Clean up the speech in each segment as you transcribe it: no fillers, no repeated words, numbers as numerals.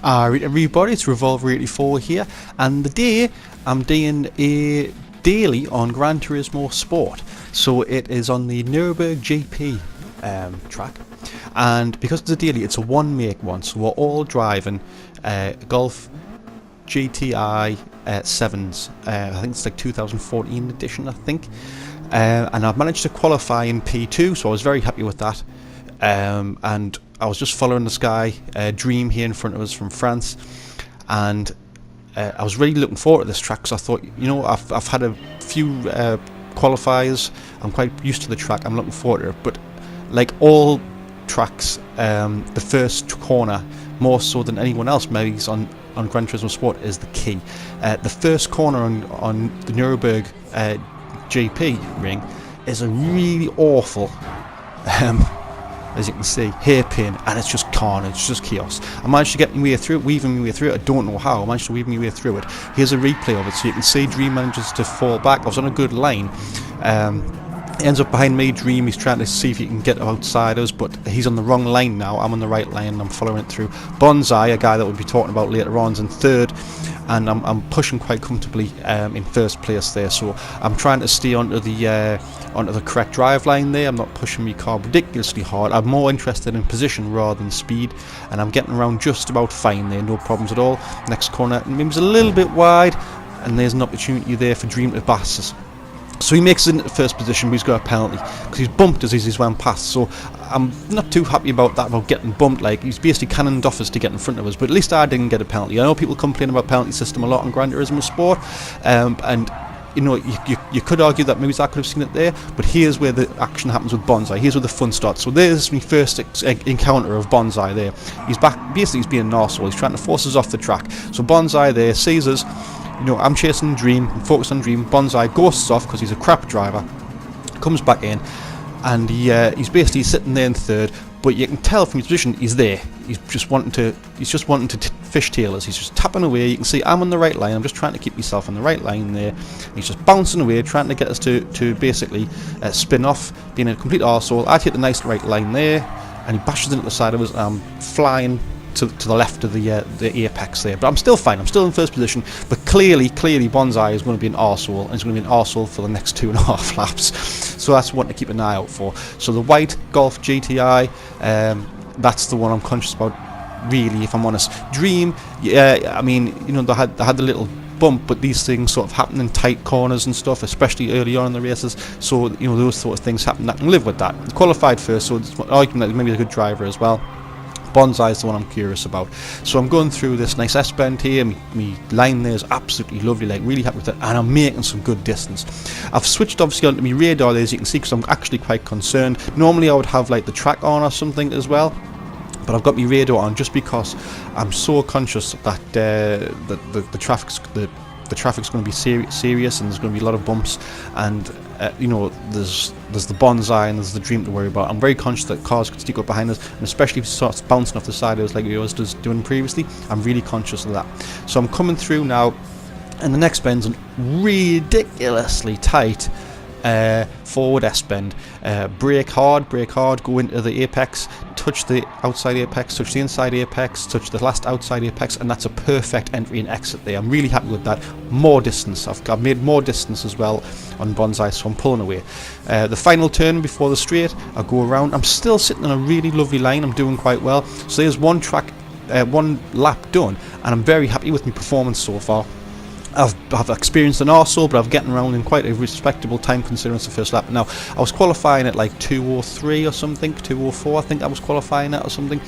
Alright everybody, it's Revolver84 here, and today I'm doing a daily on Gran Turismo Sport. So it is on the Nürburgring GP track, and because it's a daily, it's a one make one, so we're all driving Golf GTI 7s, I think it's like 2014 edition I think, and I've managed to qualify in P2, so I was very happy with that. And I was just following this guy, Dream, here in front of us from France, and I was really looking forward to this track because I thought, you know, I've had a few qualifiers, I'm quite used to the track, I'm looking forward to it, but like all tracks, the first corner, more so than anyone else maybe on Gran Turismo Sport, is the key. The first corner on the Nürburgring GP ring is a really awful as you can see, hairpin, and it's just carnage, it's just chaos. I managed to get my way through it, weaving my way through it. I don't know how, I managed to weave my way through it. Here's a replay of it, so you can see Dream manages to fall back. I was on a good line. He ends up behind me. Dream, he's trying to see if he can get outside us, but he's on the wrong line now. I'm on the right line, and I'm following it through. Bonsai, a guy that we'll be talking about later on, is in third, and I'm pushing quite comfortably in first place there. So I'm trying to stay onto the correct drive line there. I'm not pushing my car ridiculously hard. I'm more interested in position rather than speed, and I'm getting around just about fine there, no problems at all. Next corner, maybe it's a little bit wide, and there's an opportunity there for Dream to pass us. So he makes it into first position, but he's got a penalty because he's bumped us as he's went past. So I'm not too happy about that, about getting bumped. Like, he's basically cannoned off us to get in front of us, but at least I didn't get a penalty. I know people complain about penalty system a lot on Gran Turismo Sport, and you know, you could argue that maybe I could have seen it there, but here's where the action happens with Bonsai. Here's where the fun starts. So there's my first encounter of Bonsai there. He's back, basically he's being an arsehole. He's trying to force us off the track. So Bonsai there sees us. You know, I'm chasing Dream, I'm focused on Dream. Bonsai ghosts off because he's a crap driver. Comes back in, and he's basically sitting there in third. But you can tell from his position he's there. He's just wanting to fishtail us. He's just tapping away. You can see I'm on the right line. I'm just trying to keep myself on the right line there. He's just bouncing away, trying to get us to basically spin off, being a complete arsehole. I take the nice right line there, and he bashes into the side of us, and I'm flying to the left of the apex there, but I'm still fine. I'm still in first position, but clearly Bonsai is going to be an arsehole, and he's going to be an arsehole for the next 2.5 laps. So that's one to keep an eye out for. So the white Golf GTI, that's the one I'm conscious about, really, if I'm honest. Dream, yeah, I mean, you know, they had the little bump, but these things sort of happen in tight corners and stuff, especially early on in the races. So, you know, those sort of things happen. I can live with that. He qualified first, so it's an argument that maybe he's a good driver as well. Bonsai is the one I'm curious about. So I'm going through this nice S-bend here. My line there is absolutely lovely, like really happy with it, and I'm making some good distance. I've switched obviously onto my radar there, as you can see, because I'm actually quite concerned. Normally I would have like the track on or something as well, but I've got my radar on just because I'm so conscious that the traffic's going to be serious, and there's going to be a lot of bumps, and you know, there's the Bonsai and there's the Dream to worry about. I'm very conscious that cars could sneak up behind us, and especially if it starts bouncing off the side of us like we was doing previously. I'm really conscious of that. So I'm coming through now, and the next bend's a ridiculously tight forward S-bend. Brake hard, go into the apex, touch the outside apex, touch the inside apex, touch the last outside apex, and that's a perfect entry and exit there. I'm really happy with that. More distance. I've made more distance as well on Bonsai, so I'm pulling away. The final turn before the straight, I go around. I'm still sitting on a really lovely line. I'm doing quite well. So there's one lap done, and I'm very happy with my performance so far. I've experienced an arsehole, but I'm getting around in quite a respectable time considering it's the first lap. Now, I was qualifying at like 2:03 or something, 2:04 I think I was qualifying at or something.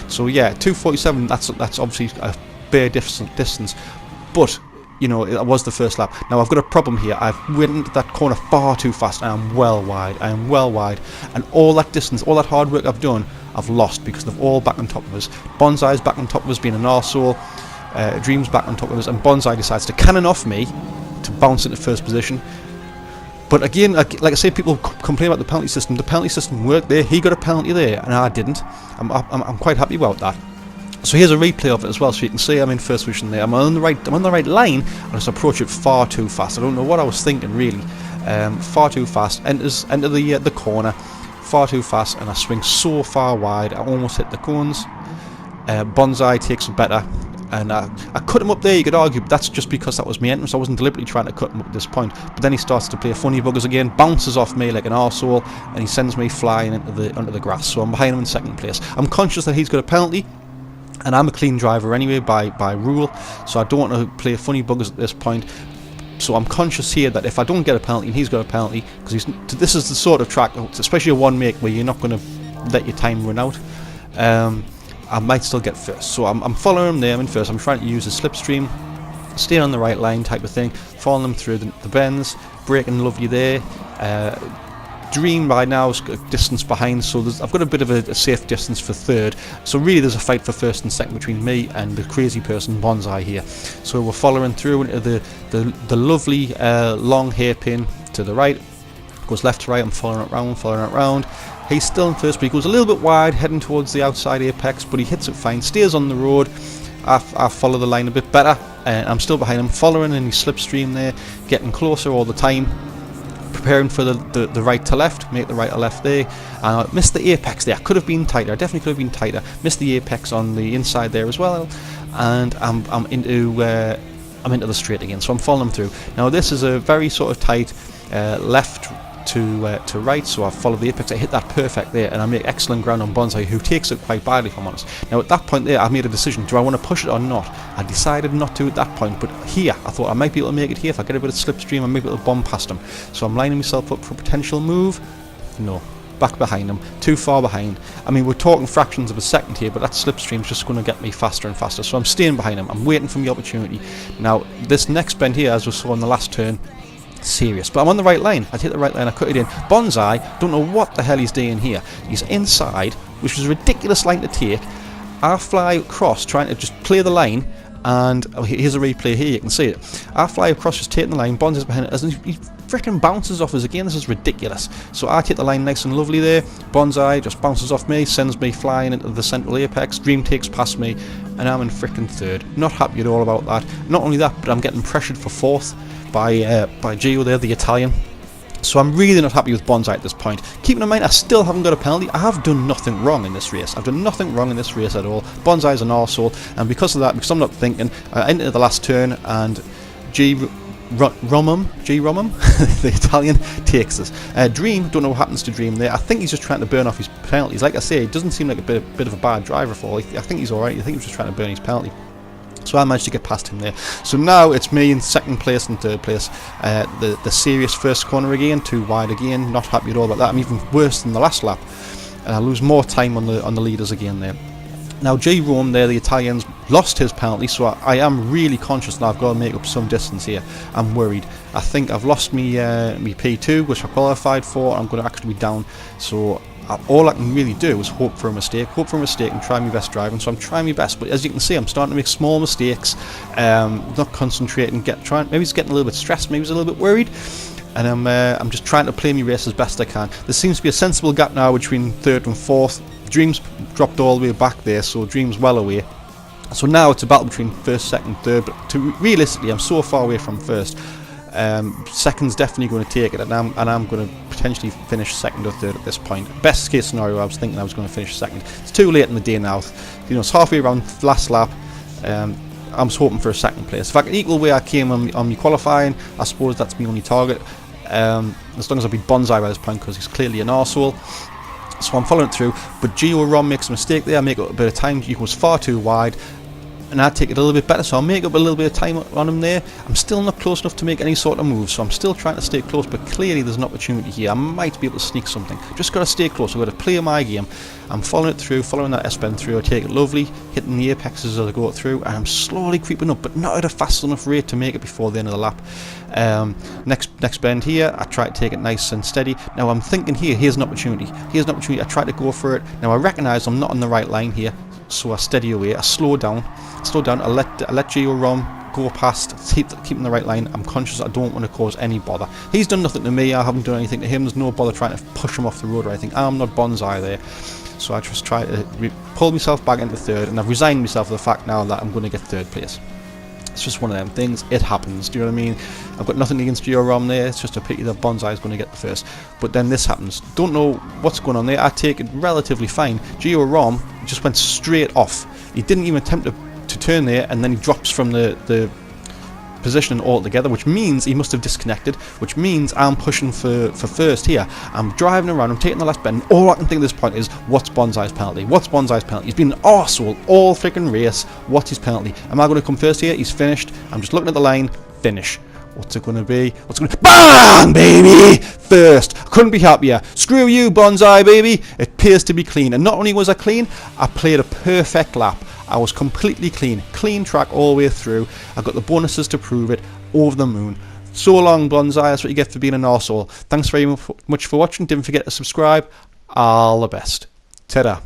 So yeah, 2:47, that's obviously a bare distance, but you know, it was the first lap. Now I've got a problem here. I've went into that corner far too fast, and I'm well wide, and all that distance, all that hard work I've done, I've lost because they're all back on top of us. Bonsai's back on top of us being an arsehole. Dream's back on top of us, and Bonsai decides to cannon off me to bounce into first position. But again, like I say, people complain about the penalty system. The penalty system worked there. He got a penalty there, and I didn't. I'm quite happy about that. So here's a replay of it as well, so you can see I'm in first position there. I'm on the right line. I just approach it far too fast. I don't know what I was thinking really. Far too fast. Enter the corner. Far too fast, and I swing so far wide. I almost hit the cones. Bonsai takes a better and I cut him up there, you could argue, but that's just because that was my entrance. I wasn't deliberately trying to cut him up at this point. But then he starts to play funny buggers again, bounces off me like an arsehole, and he sends me flying into the grass. So I'm behind him in second place. I'm conscious that he's got a penalty, and I'm a clean driver anyway by rule, so I don't want to play funny buggers at this point. So I'm conscious here that if I don't get a penalty and he's got a penalty, because this is the sort of track, especially a one make, where you're not going to let your time run out, I might still get first. So I'm following him there, I'm in first. I'm trying to use the slipstream, stay on the right line type of thing, following them through the bends, braking lovely there. Dream by now is a distance behind, so I've got a bit of a safe distance for third. So really there's a fight for first and second between me and the crazy person Bonsai here. So we're following through into the lovely long hairpin to the right. Goes left to right, I'm following it round. He's still in first, but he goes a little bit wide, heading towards the outside apex, but he hits it fine, stays on the road. I follow the line a bit better, and I'm still behind him, following in his slipstream there, getting closer all the time, preparing for the right to left, make the right to left there. And I missed the apex there. I could have been tighter, I definitely could have been tighter. Missed the apex on the inside there as well, and I'm into the straight again, so I'm following him through. Now this is a very sort of tight left to right, so I follow the apex. I hit that perfect there, and I make excellent ground on Bonsai, who takes it quite badly, if I'm honest. Now at that point there, I made a decision: do I want to push it or not? I decided not to at that point, but here I thought I might be able to make it here. If I get a bit of slipstream, I might be able to bomb past him. So I'm lining myself up for a potential move. No, back behind him, too far behind. I mean, we're talking fractions of a second here, but that slipstream's just going to get me faster and faster. So I'm staying behind him. I'm waiting for the opportunity. Now this next bend here, as we saw in the last turn, serious, but I'm on the right line. I'd hit the right line, I cut it in. Bonsai, don't know what the hell he's doing here. He's inside, which was a ridiculous line to take. I fly across trying to just play the line, and here's a replay here, you can see it. I fly across just taking the line, Bonsai's behind it, and he freaking bounces off us again. This is ridiculous. So I take the line nice and lovely there. Bonsai just bounces off me, sends me flying into the central apex. Dream takes past me, and I'm in freaking third. Not happy at all about that. Not only that, but I'm getting pressured for fourth by Gio there, the Italian. So I'm really not happy with Bonsai at this point. Keeping in mind, I still haven't got a penalty. I have done nothing wrong in this race. I've done nothing wrong in this race at all. Bonsai's an arsehole, and because of that, because I'm not thinking, I enter the last turn, and G Romum, the Italian, takes us. Dream, don't know what happens to Dream there. I think he's just trying to burn off his penalties. Like I say, it doesn't seem like a bit of a bad driver for all. I think he's alright. I think he's just trying to burn his penalty. So I managed to get past him there. So now it's me in second place and third place. The serious first corner again, too wide again. Not happy at all about that. I'm even worse than the last lap, and I lose more time on the leaders again there. Now J Rome there, the Italians, lost his penalty, so I am really conscious that I've got to make up some distance here. I'm worried. I think I've lost me P2, which I qualified for. I'm going to actually be down. So all I can really do is hope for a mistake, and try my best driving. So I'm trying my best, but as you can see, I'm starting to make small mistakes, not concentrating, maybe he's getting a little bit stressed, maybe he's a little bit worried, and I'm just trying to play my race as best I can. There seems to be a sensible gap now between third and fourth. Dream's dropped all the way back there, so Dream's well away. So now it's a battle between first, second, third, but realistically, I'm so far away from first. Second's definitely going to take it, and I'm going to potentially finish second or third at this point. Best case scenario, I was thinking I was going to finish second. It's too late in the day now. You know, it's halfway around last lap. I'm just hoping for a second place. If I can equal where I came on my qualifying, I suppose that's my only target. As long as I beat Bonsai by this point, because he's clearly an arsehole. So I'm following it through, but Gio Rom makes a mistake there. I make up a bit of time. He goes far too wide, and I take it a little bit better, so I'll make up a little bit of time on him there. I'm still not close enough to make any sort of move, so I'm still trying to stay close, but clearly there's an opportunity here. I might be able to sneak something. Just got to stay close. I've got to play my game. I'm following it through, following that S-bend through. I take it lovely, hitting the apexes as I go through, and I'm slowly creeping up, but not at a fast enough rate to make it before the end of the lap. Next bend here, I try to take it nice and steady. Now I'm thinking here's an opportunity. I try to go for it. Now I recognise I'm not on the right line here, so I steady away. I slow down. I let Gio Rom go past, keeping the right line. I'm conscious I don't want to cause any bother. He's done nothing to me. I haven't done anything to him. There's no bother trying to push him off the road or anything. I'm not Bonsai there. So I just try to pull myself back into third, and I've resigned myself to the fact now that I'm going to get third place. It's just one of them things. It happens. Do you know what I mean? I've got nothing against Gio Rom there. It's just a pity that Bonsai is going to get the first. But then this happens. Don't know what's going on there. I take it relatively fine. Gio Rom just went straight off. He didn't even attempt to to turn there, and then he drops from the positioning altogether, which means he must have disconnected, which means I'm pushing for first here. I'm driving around, I'm taking the last bend, and all I can think at this point is, what's Bonsai's penalty? What's Bonsai's penalty? He's been an arsehole all freaking race. What's his penalty? Am I going to come first here? He's finished. I'm just looking at the line. Finish. What's it going to be? What's it going to be? BANG, baby! First. I couldn't be happier. Screw you, Bonsai, baby. It appears to be clean. And not only was I clean, I played a perfect lap. I was completely clean. Clean track all the way through. I got the bonuses to prove it. Over the moon. So long, Bonsai. That's what you get for being an arsehole. Thanks very much for watching. Don't forget to subscribe. All the best. Ta-da.